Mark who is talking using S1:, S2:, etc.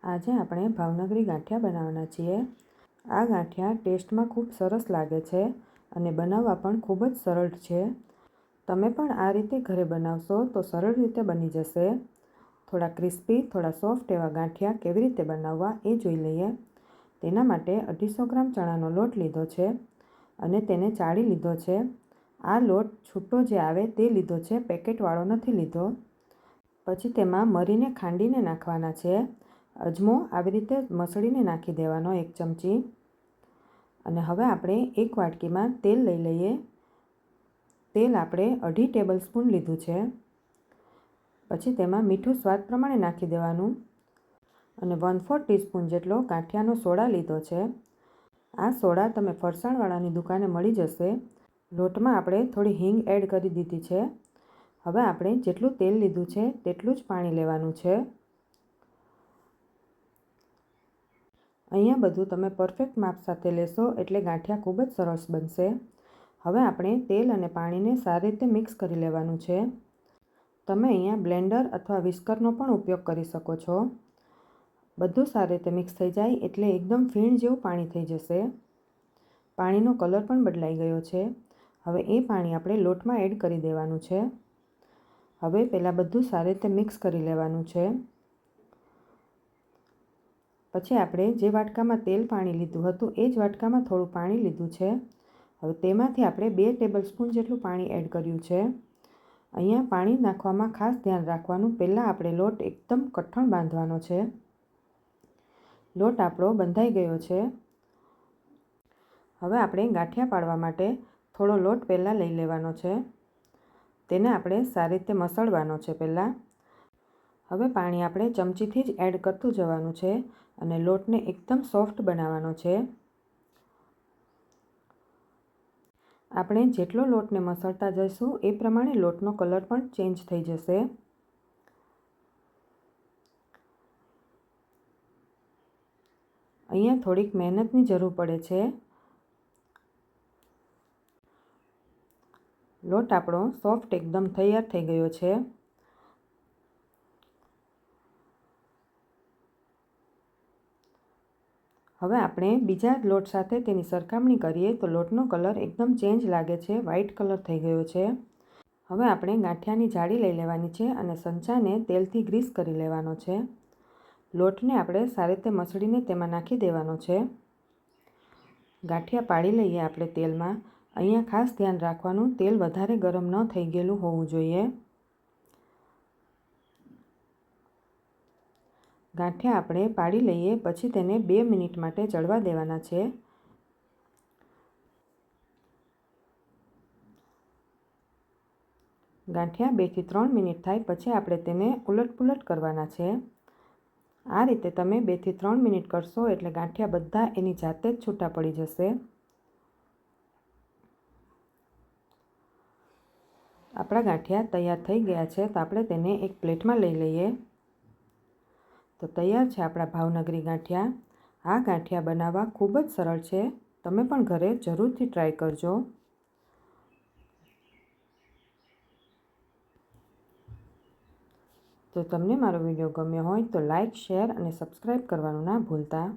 S1: આજે આપણે ભાવનગરી ગાંઠિયા બનાવવાના છીએ। આ ગાંઠિયા ટેસ્ટમાં ખૂબ સરસ લાગે છે અને બનાવવા પણ ખૂબ જ સરળ છે। તમે પણ આ રીતે ઘરે બનાવશો તો સરળ રીતે બની જશે। થોડા ક્રિસ્પી, થોડા સોફ્ટ એવા ગાંઠિયા કેવી રીતે બનાવવા એ જોઈ લઈએ। તેના માટે 250 ગ્રામ ચણાનો લોટ લીધો છે અને તેને ચાળી લીધો છે। આ લોટ છૂટો જે આવે તે લીધો છે, પેકેટવાળો નથી લીધો। પછી તેમાં મરીને ખાંડીને નાખવાના છે। અજમો આવી રીતે મસળીને નાખી દેવાનો 1 ચમચી। અને હવે આપણે એક વાટકીમાં તેલ લઈ લઈએ। તેલ આપણે 2.5 ટેબલસ્પૂન લીધું છે। પછી તેમાં મીઠું સ્વાદ પ્રમાણે નાખી દેવાનું અને 1/4 ટીસ્પૂન જેટલો ગાંઠિયાનો સોડા લીધો છે। આ સોડા તમે ફરસાણવાળાની દુકાને મળી જશે। લોટમાં આપણે થોડી હિંગ એડ કરી દીધી છે। હવે આપણે જેટલું તેલ લીધું છે તેટલું જ પાણી લેવાનું છે। અહીંયા બધું તમે પરફેક્ટ માપ સાથે લેશો એટલે ગાંઠિયા ખૂબ જ સરસ બનશે। હવે આપણે તેલ અને પાણીને સારી રીતે મિક્સ કરી લેવાનું છે। તમે અહીંયા બ્લેન્ડર અથવા વિસ્કરનો પણ ઉપયોગ કરી શકો છો। બધું સારી રીતે મિક્સ થઈ જાય એટલે એકદમ ફીણ જેવું પાણી થઈ જશે। પાણીનો કલર પણ બદલાઈ ગયો છે। હવે એ પાણી આપણે લોટમાં એડ કરી દેવાનું છે। હવે પહેલાં બધું સારી રીતે મિક્સ કરી લેવાનું છે। પછી આપણે જે વાટકામાં તેલ પાણી લીધું હતું એ જ વાટકામાં થોડું પાણી લીધું છે। હવે તેમાંથી આપણે 2 ટેબલસ્પૂન જેટલું પાણી એડ કર્યું છે। અહીંયા પાણી નાખવામાં ખાસ ધ્યાન રાખવાનું, પહેલાં આપણે લોટ એકદમ કઠણ બાંધવાનો છે। લોટ આપણો બંધાઈ ગયો છે। હવે આપણે ગાંઠિયા પાડવા માટે થોડો લોટ પહેલાં લઈ લેવાનો છે। તેને આપણે સારી રીતે મસળવાનો છે પહેલાં। હવે પાણી આપણે ચમચીથી જ એડ કરતું જવાનું છે અને લોટને એકદમ સોફ્ટ બનાવવાનો છે। આપણે જેટલો લોટને મસળતા જઈશું એ પ્રમાણે લોટનો કલર પણ ચેન્જ થઈ જશે। અહીંયા થોડીક મહેનતની જરૂર પડે છે। લોટ આપણો સોફ્ટ એકદમ તૈયાર થઈ ગયો છે। હવે આપણે બીજા લોટ સાથે તેની સરખામણી કરીએ તો લોટનો કલર એકદમ ચેન્જ લાગે છે, વ્હાઇટ કલર થઈ ગયો છે। હવે આપણે ગાંઠિયાની જાળી લઈ લેવાની છે અને સંચાને તેલથી ગ્રીસ કરી લેવાનો છે। લોટને આપણે સારી રીતે મસળીને તેમાં નાખી દેવાનો છે। ગાંઠિયા પાડી લઈએ આપણે તેલમાં। અહીંયા ખાસ ધ્યાન રાખવાનું, તેલ વધારે ગરમ ન થઈ ગયેલું હોવું જોઈએ। ગાંઠિયા આપણે પાડી લઈએ પછી તેને 2 મિનિટ માટે ચડવા દેવાના છે। ગાંઠિયા 2 થી 3 મિનિટ થાય પછી આપણે તેને ઉલટપુલટ કરવાના છે। આ રીતે તમે 2 થી 3 મિનિટ કરશો એટલે ગાંઠિયા બધા એની જાતે જ છૂટા પડી જશે। આપણા ગાંઠિયા તૈયાર થઈ ગયા છે તો આપણે તેને એક પ્લેટમાં લઈ લઈએ। તો તૈયાર છે આપણા ભાવનગરી ગાંઠિયા। આ ગાંઠિયા બનાવવા ખૂબ જ સરળ છે, તમે પણ ઘરે જરૂરથી ટ્રાય કરજો। જો તમને મારો વિડીયો ગમ્યો હોય તો લાઇક, શેર અને સબસ્ક્રાઈબ કરવાનું ના ભૂલતા।